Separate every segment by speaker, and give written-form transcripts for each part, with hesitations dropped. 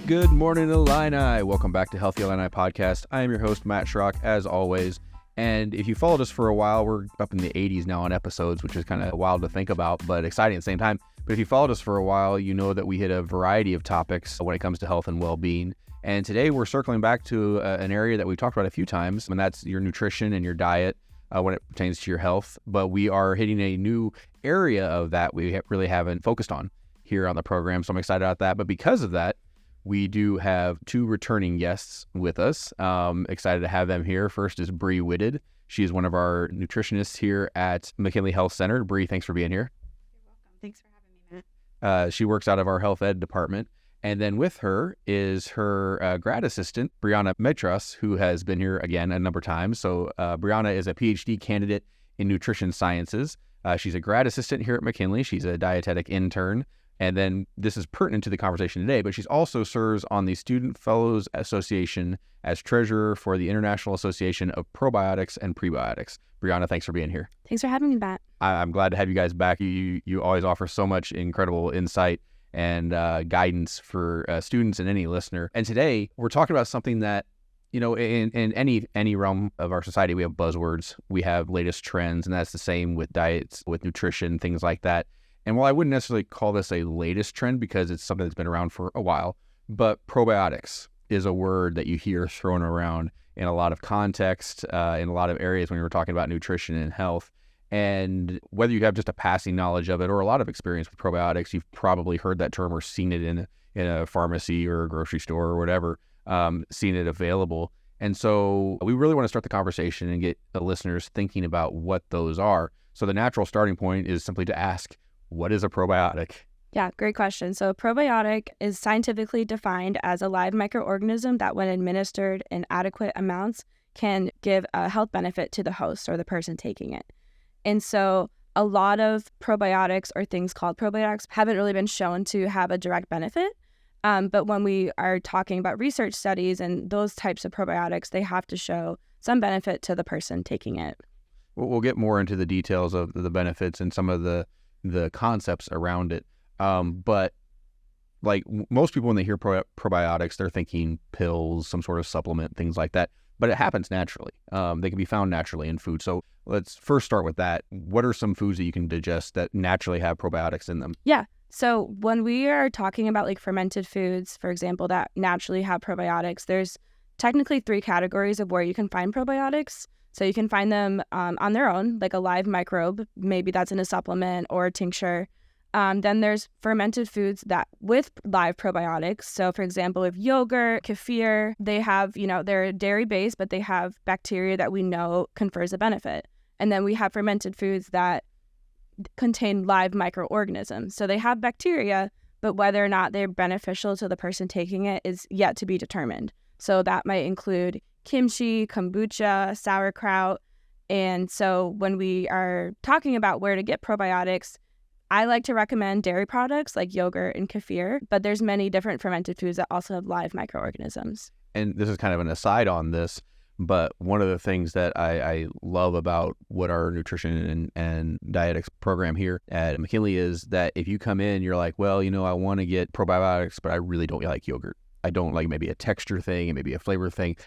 Speaker 1: Good morning, Illini. Welcome back to Healthy Illini Podcast. I am your host, Matt Schrock, as always. And if you followed us for a while, we're up in the 80s now on episodes, which is kind of wild to think about, but exciting at the same time. But if you followed us for a while, you know that we hit a variety of topics when it comes to health and well-being. And today we're circling back to an area that we've talked about a few times, and that's your nutrition and your diet when it pertains to your health. But we are hitting a new area of that we really haven't focused on here on the program. So I'm excited about that. But because of that, we do have two returning guests with us. Excited to have them here. First is Bree Whitted. She is one of our nutritionists here at McKinley Health Center. Bree, thanks for being here.
Speaker 2: You're welcome. Thanks for having me, Matt.
Speaker 1: She works out of our health ed department. And then with her is her grad assistant, Brianna Metras, who has been here again a number of times. So Brianna is a PhD candidate in nutrition sciences. She's a grad assistant here at McKinley. She's a dietetic intern. And then this is pertinent to the conversation today, but she's also serves on the Student Fellows Association as treasurer for the International Association of Probiotics and Prebiotics. Brianna, thanks for being here.
Speaker 2: Thanks for having me back.
Speaker 1: I'm glad to have you guys back. You always offer so much incredible insight and guidance for students and any listener. And today we're talking about something that, you know, in any realm of our society, we have buzzwords, we have latest trends, and that's the same with diets, with nutrition, things like that. And while I wouldn't necessarily call this a latest trend because it's something that's been around for a while, but probiotics is a word that you hear thrown around in a lot of context, in a lot of areas when you're talking about nutrition and health. And whether you have just a passing knowledge of it or a lot of experience with probiotics, you've probably heard that term or seen it in a pharmacy or a grocery store or whatever, seen it available. And so we really want to start the conversation and get the listeners thinking about what those are. So the natural starting point is simply to ask, what is a probiotic?
Speaker 2: Yeah, great question. So a probiotic is scientifically defined as a live microorganism that when administered in adequate amounts can give a health benefit to the host or the person taking it. And so a lot of probiotics or things called probiotics haven't really been shown to have a direct benefit. But when we are talking about research studies and those types of probiotics, they have to show some benefit to the person taking it.
Speaker 1: We'll get more into the details of the benefits and some of the concepts around it. But like most people, when they hear probiotics, they're thinking pills, some sort of supplement, things like that. But it happens naturally. They can be found naturally in food. So let's first start with that. What are some foods that you can digest that naturally have probiotics in them?
Speaker 2: Yeah. So when we are talking about like fermented foods, for example, that naturally have probiotics, there's technically 3 categories of where you can find probiotics. So you can find them on their own, like a live microbe. Maybe that's in a supplement or a tincture. Then there's fermented foods that with live probiotics. So for example, with yogurt, kefir, they have, they're dairy-based, but they have bacteria that we know confers a benefit. And then we have fermented foods that contain live microorganisms. So they have bacteria, but whether or not they're beneficial to the person taking it is yet to be determined. So that might include kimchi, kombucha, sauerkraut. And so when we are talking about where to get probiotics, I like to recommend dairy products like yogurt and kefir, but there's many different fermented foods that also have live microorganisms.
Speaker 1: And this is kind of an aside on this, but one of the things that I love about what our nutrition and dietetics program here at McKinley is that if you come in, you're like, well, I want to get probiotics, but I really don't like yogurt. I don't like maybe a texture thing and maybe a flavor thing.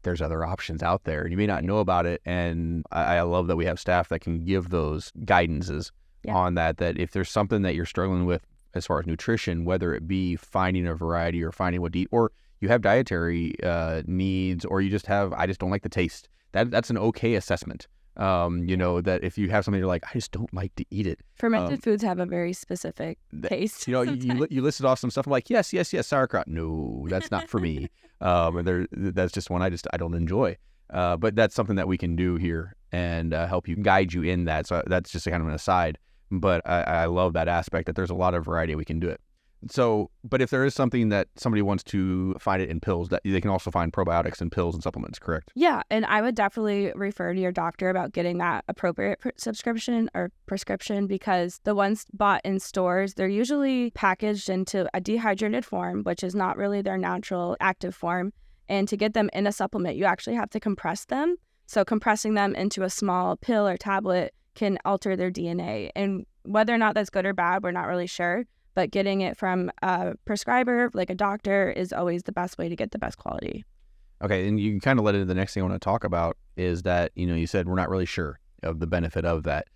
Speaker 1: There's other options out there and you may not know about it. And I love that we have staff that can give those guidances on that if there's something that you're struggling with as far as nutrition, whether it be finding a variety or finding what to eat, or you have dietary needs, or you just have, I just don't like the taste. That's an okay assessment. That if you have something you're like, I just don't like to eat it.
Speaker 2: Fermented foods have a very specific taste.
Speaker 1: You listed off some stuff. I'm like, yes, sauerkraut. No, that's not for me. That's just one I don't enjoy. But that's something that we can do here and help you, guide you in that. So that's just a kind of an aside. But I love that aspect that there's a lot of variety we can do it. So, but if there is something that somebody wants to find it in pills, that they can also find probiotics in pills and supplements, correct? Yeah,
Speaker 2: and I would definitely refer to your doctor about getting that appropriate subscription or prescription, because the ones bought in stores, they're usually packaged into a dehydrated form, which is not really their natural active form. And to get them in a supplement, you actually have to compress them. So compressing them into a small pill or tablet can alter their DNA. And whether or not that's good or bad, we're not really sure. But getting it from a prescriber, like a doctor, is always the best way to get the best quality.
Speaker 1: Okay, and you kind of led into the next thing I want to talk about is that, you said we're not really sure of the benefit of that.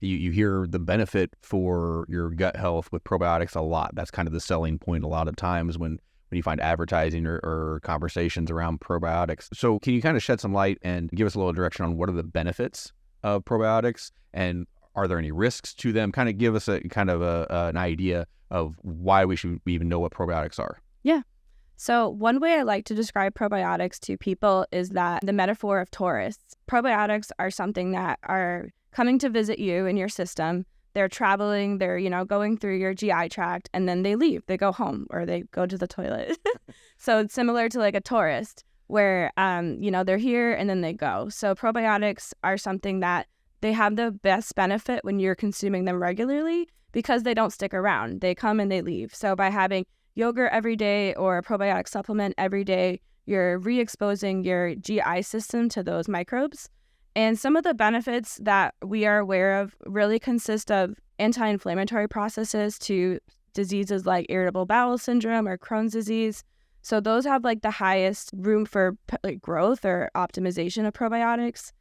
Speaker 1: You hear the benefit for your gut health with probiotics a lot. That's kind of the selling point a lot of times when you find advertising or conversations around probiotics. So can you kind of shed some light and give us a little direction on what are the benefits of probiotics, and are there any risks to them? Kind of give us an idea of why we should even know what probiotics are.
Speaker 2: Yeah. So one way I like to describe probiotics to people is that the metaphor of tourists. Probiotics are something that are coming to visit you in your system. They're traveling, they're, going through your GI tract, and then they leave. They go home or they go to the toilet. So it's similar to like a tourist where, they're here and then they go. So probiotics are something that they have the best benefit when you're consuming them regularly because they don't stick around. They come and they leave. So by having yogurt every day or a probiotic supplement every day, you're re-exposing your GI system to those microbes. And some of the benefits that we are aware of really consist of anti-inflammatory processes to diseases like irritable bowel syndrome or Crohn's disease. So those have like the highest room for growth or optimization of probiotics.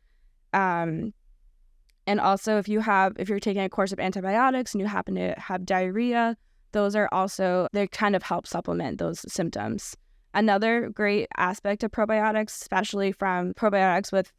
Speaker 2: And also if you're taking a course of antibiotics and you happen to have diarrhea, those are also, they kind of help supplement those symptoms. Another great aspect of probiotics, especially from probiotics with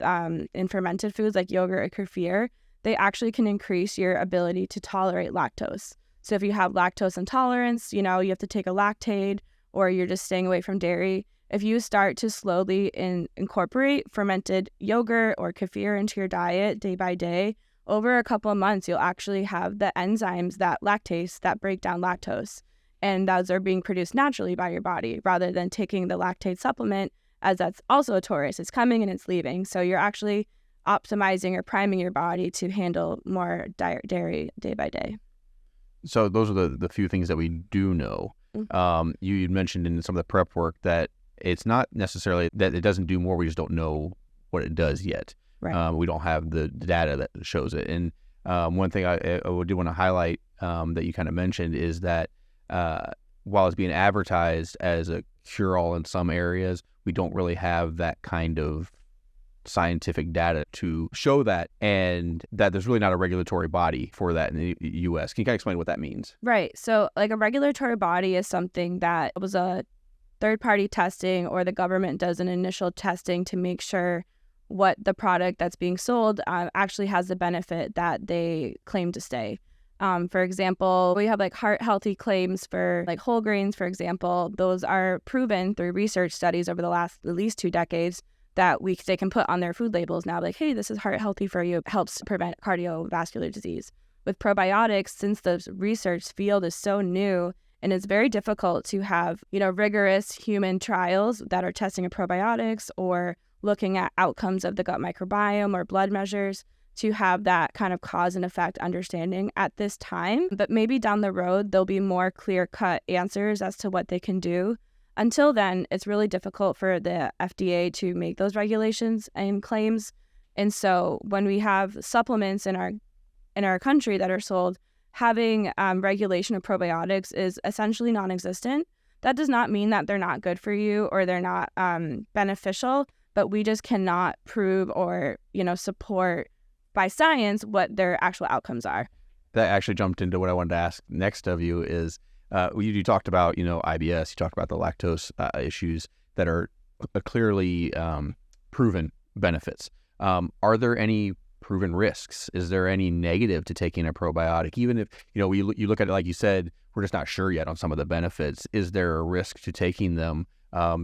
Speaker 2: in fermented foods like yogurt or kefir, they actually can increase your ability to tolerate lactose. So if you have lactose intolerance, you have to take a lactate, or you're just staying away from dairy. If you start to slowly incorporate fermented yogurt or kefir into your diet day by day, over a couple of months, you'll actually have the enzymes, that lactase, that break down lactose. And those are being produced naturally by your body rather than taking the lactate supplement, as that's also a tourist. It's coming and it's leaving. So you're actually optimizing or priming your body to handle more dairy day by day.
Speaker 1: So those are the few things that we do know. Mm-hmm. You mentioned in some of the prep work that it's not necessarily that it doesn't do more. We just don't know what it does yet. Right. We don't have the data that shows it. And one thing I do want to highlight that you kind of mentioned is that while it's being advertised as a cure-all in some areas, we don't really have that kind of scientific data to show that, and that there's really not a regulatory body for that in the U.S. Can you kind of explain what that means?
Speaker 2: Right. So like a regulatory body is something that was a third-party testing, or the government does an initial testing to make sure what the product that's being sold actually has the benefit that they claim to stay. For example, we have like heart healthy claims for like whole grains, for example. Those are proven through research studies over the last at least 2 decades that they can put on their food labels now, like, hey, this is heart healthy for you, helps prevent cardiovascular disease. With probiotics, since the research field is so new and it's very difficult to have, rigorous human trials that are testing a probiotics or looking at outcomes of the gut microbiome or blood measures, to have that kind of cause and effect understanding at this time. But maybe down the road, there'll be more clear-cut answers as to what they can do. Until then, it's really difficult for the FDA to make those regulations and claims. And so when we have supplements in our country that are sold, having regulation of probiotics is essentially non-existent. That does not mean that they're not good for you or they're not beneficial, but we just cannot prove or, support by science what their actual outcomes are.
Speaker 1: That actually jumped into what I wanted to ask next of you is, you talked about, IBS, you talked about the lactose issues that are clearly proven benefits. Are there any proven risks? Is there any negative to taking a probiotic? Even if, you look at it, like you said, we're just not sure yet on some of the benefits. Is there a risk to taking them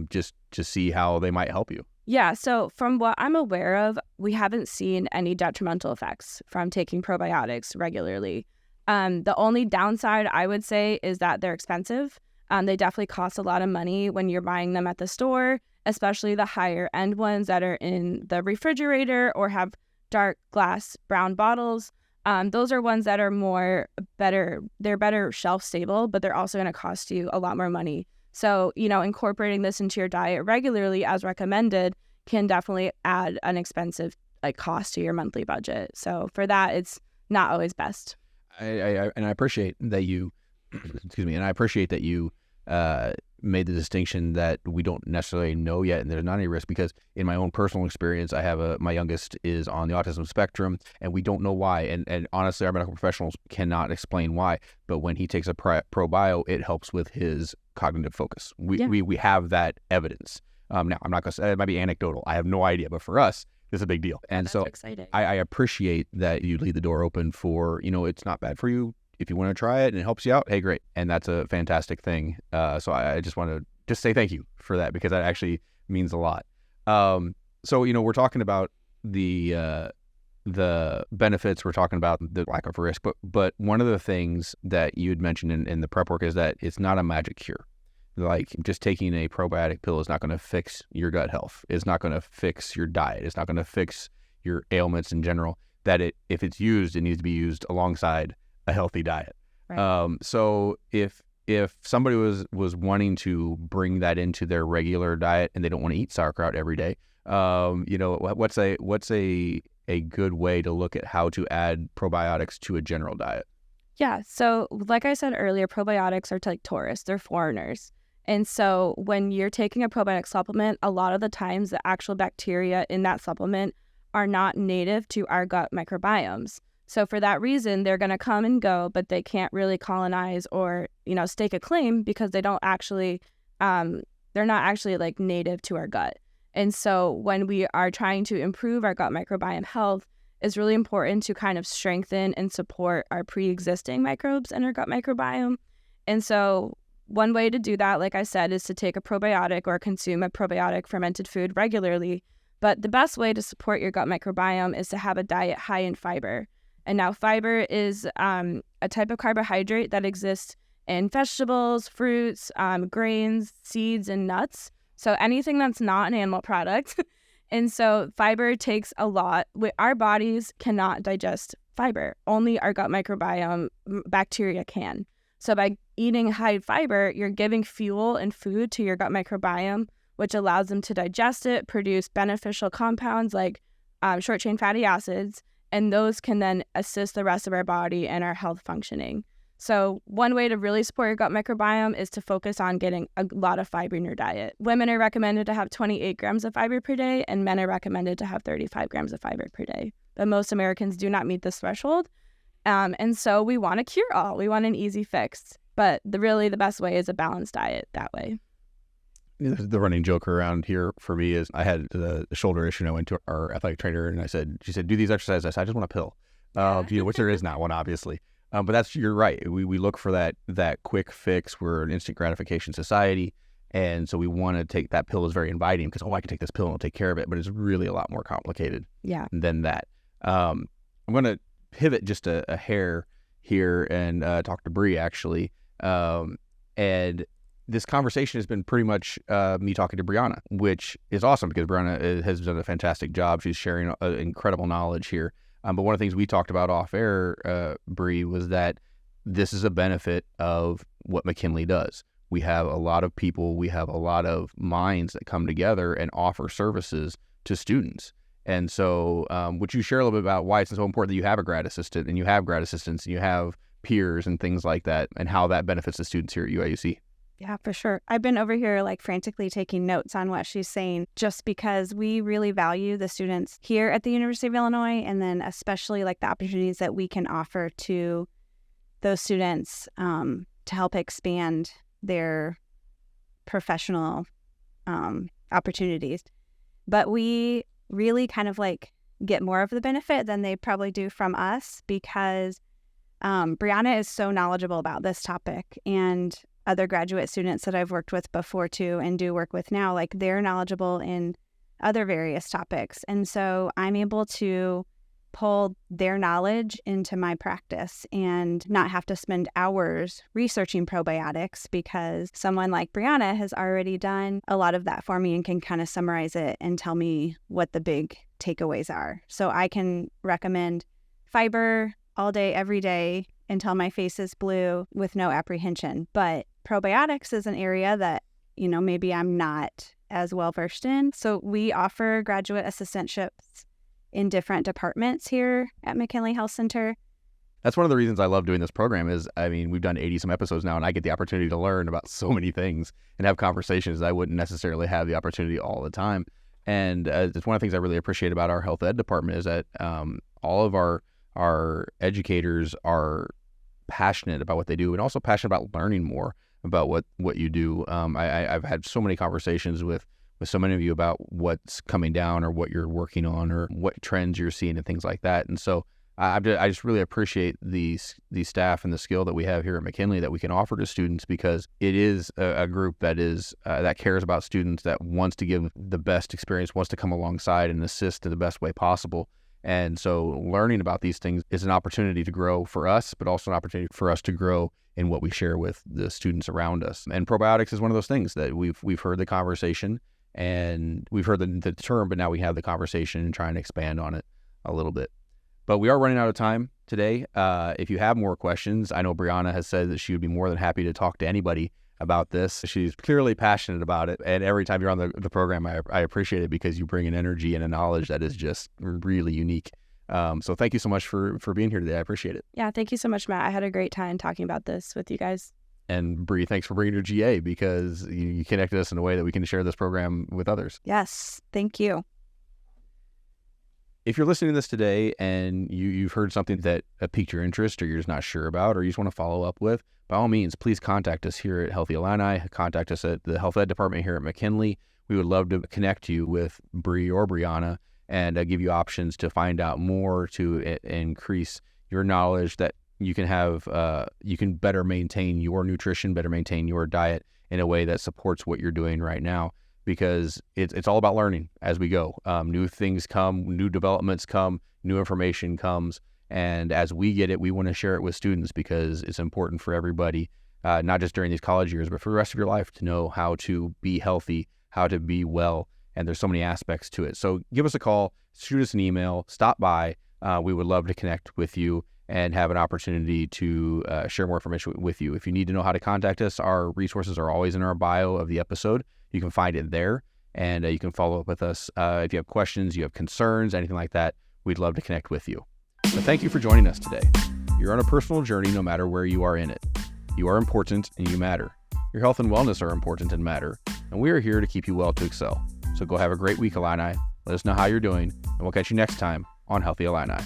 Speaker 1: just to see how they might help you?
Speaker 2: Yeah, so from what I'm aware of, we haven't seen any detrimental effects from taking probiotics regularly. The only downside, I would say, is that they're expensive. They definitely cost a lot of money when you're buying them at the store, especially the higher end ones that are in the refrigerator or have dark glass brown bottles. Those are ones that are better. They're better shelf stable, but they're also going to cost you a lot more money. So, incorporating this into your diet regularly as recommended can definitely add an expensive like cost to your monthly budget. So for that, it's not always best.
Speaker 1: I appreciate that you, excuse me, and I appreciate that you made the distinction that we don't necessarily know yet, and there's not any risk, because in my own personal experience, I have my youngest is on the autism spectrum, and we don't know why. And honestly, our medical professionals cannot explain why. But when he takes a probio, it helps with his cognitive focus. We have that evidence. Now, I'm not going to say it might be anecdotal. I have no idea, but for us, it's a big deal. And so
Speaker 2: exciting.
Speaker 1: I appreciate that you leave the door open for, it's not bad for you. If you want to try it and it helps you out, hey, great. And that's a fantastic thing. So I just want to just say thank you for that, because that actually means a lot. So, we're talking about the benefits, we're talking about the lack of risk, but one of the things that you had mentioned in the prep work is that it's not a magic cure. Like, just taking a probiotic pill is not going to fix your gut health. It's not going to fix your diet. It's not going to fix your ailments in general. That if it's used, it needs to be used alongside a healthy diet. Right. So if somebody was wanting to bring that into their regular diet and they don't want to eat sauerkraut every day, what's a good way to look at how to add probiotics to a general diet?
Speaker 2: Yeah. So like I said earlier, probiotics are like tourists. They're foreigners. And so when you're taking a probiotic supplement, a lot of the times the actual bacteria in that supplement are not native to our gut microbiomes. So for that reason, they're going to come and go, but they can't really colonize or, stake a claim, because they don't actually, they're not actually like native to our gut. And so when we are trying to improve our gut microbiome health, it's really important to kind of strengthen and support our pre-existing microbes in our gut microbiome. And so one way to do that, like I said, is to take a probiotic or consume a probiotic fermented food regularly. But the best way to support your gut microbiome is to have a diet high in fiber. And now fiber is a type of carbohydrate that exists in vegetables, fruits, grains, seeds, and nuts. So anything that's not an animal product. And so fiber takes a lot. Our bodies cannot digest fiber. Only our gut microbiome bacteria can. So by eating high fiber, you're giving fuel and food to your gut microbiome, which allows them to digest it, produce beneficial compounds like short-chain fatty acids, and those can then assist the rest of our body and our health functioning. So one way to really support your gut microbiome is to focus on getting a lot of fiber in your diet. Women are recommended to have 28 grams of fiber per day, and men are recommended to have 35 grams of fiber per day. But most Americans do not meet this threshold. And so we want a cure-all. We want an easy fix. But the best way is a balanced diet that way.
Speaker 1: The running joke around here for me is I had the shoulder issue, and I went to our athletic trainer, and she said, do these exercises. I said, I just want a pill, which there is not one, obviously. But you're right. We look for that quick fix. We're an instant gratification society. And so we want to take that pill is very inviting because, I can take this pill and it'll take care of it. But it's really a lot more complicated than that. I'm going to pivot just a hair here and talk to Bree, actually. And this conversation has been pretty much me talking to Brianna, which is awesome because Brianna has done a fantastic job. She's sharing incredible knowledge here. But one of the things we talked about off air, Bree, was that this is a benefit of what McKinley does. We have a lot of people, we have a lot of minds that come together and offer services to students. And so would you share a little bit about why it's so important that you have a grad assistant and you have grad assistants and you have peers and things like that and how that benefits the students here at UIUC?
Speaker 3: Yeah, for sure. I've been over here frantically taking notes on what she's saying just because we really value the students here at the University of Illinois, and then especially the opportunities that we can offer to those students to help expand their professional opportunities. But we really kind of get more of the benefit than they probably do from us because Brianna is so knowledgeable about this topic, and other graduate students that I've worked with before too and do work with now, they're knowledgeable in other various topics. And so I'm able to pull their knowledge into my practice and not have to spend hours researching probiotics because someone like Brianna has already done a lot of that for me and can kind of summarize it and tell me what the big takeaways are. So I can recommend fiber all day, every day until my face is blue with no apprehension. But probiotics is an area that, maybe I'm not as well versed in. So we offer graduate assistantships in different departments here at McKinley Health Center.
Speaker 1: That's one of the reasons I love doing this program is, I mean, we've done 80 some episodes now, and I get the opportunity to learn about so many things and have conversations that I wouldn't necessarily have the opportunity all the time. And it's one of the things I really appreciate about our health ed department is that all of our educators are passionate about what they do and also passionate about learning more about what you do. I've had so many conversations with so many of you about what's coming down or what you're working on or what trends you're seeing and things like that. And so I just really appreciate the staff and the skill that we have here at McKinley that we can offer to students, because it is a group that is that cares about students, that wants to give the best experience, wants to come alongside and assist in the best way possible. And so learning about these things is an opportunity to grow for us, but also an opportunity for us to grow in what we share with the students around us. And probiotics is one of those things that we've heard the conversation and we've heard the term, but now we have the conversation and try and expand on it a little bit. But we are running out of time today. If you have more questions, I know Brianna has said that she would be more than happy to talk to anybody about this. She's clearly passionate about it. And every time you're on the program, I appreciate it because you bring an energy and a knowledge that is just really unique. So thank you so much for being here today. I appreciate it.
Speaker 2: Yeah, thank you so much, Matt. I had a great time talking about this with you guys.
Speaker 1: And Bree, thanks for bringing your GA, because you connected us in a way that we can share this program with others.
Speaker 3: Yes, thank you.
Speaker 1: If you're listening to this today and you've heard something that piqued your interest or you're just not sure about or you just want to follow up with, by all means, please contact us here at Healthy Illini. Contact us at the Health Ed Department here at McKinley. We would love to connect you with Bree or Brianna and give you options to find out more, to increase your knowledge, that you can have, you can better maintain your nutrition, better maintain your diet in a way that supports what you're doing right now. Because it's all about learning as we go. New things come, new developments come, new information comes. And as we get it, we want to share it with students because it's important for everybody, not just during these college years, but for the rest of your life, to know how to be healthy, how to be well. And there's so many aspects to it. So give us a call, shoot us an email, stop by. We would love to connect with you and have an opportunity to share more information with you. If you need to know how to contact us, our resources are always in our bio of the episode. You can find it there, and you can follow up with us. If you have questions, you have concerns, anything like that, we'd love to connect with you. So thank you for joining us today. You're on a personal journey no matter where you are in it. You are important and you matter. Your health and wellness are important and matter, and we are here to keep you well to excel. So go have a great week, Illini. Let us know how you're doing, and we'll catch you next time on Healthy Illini.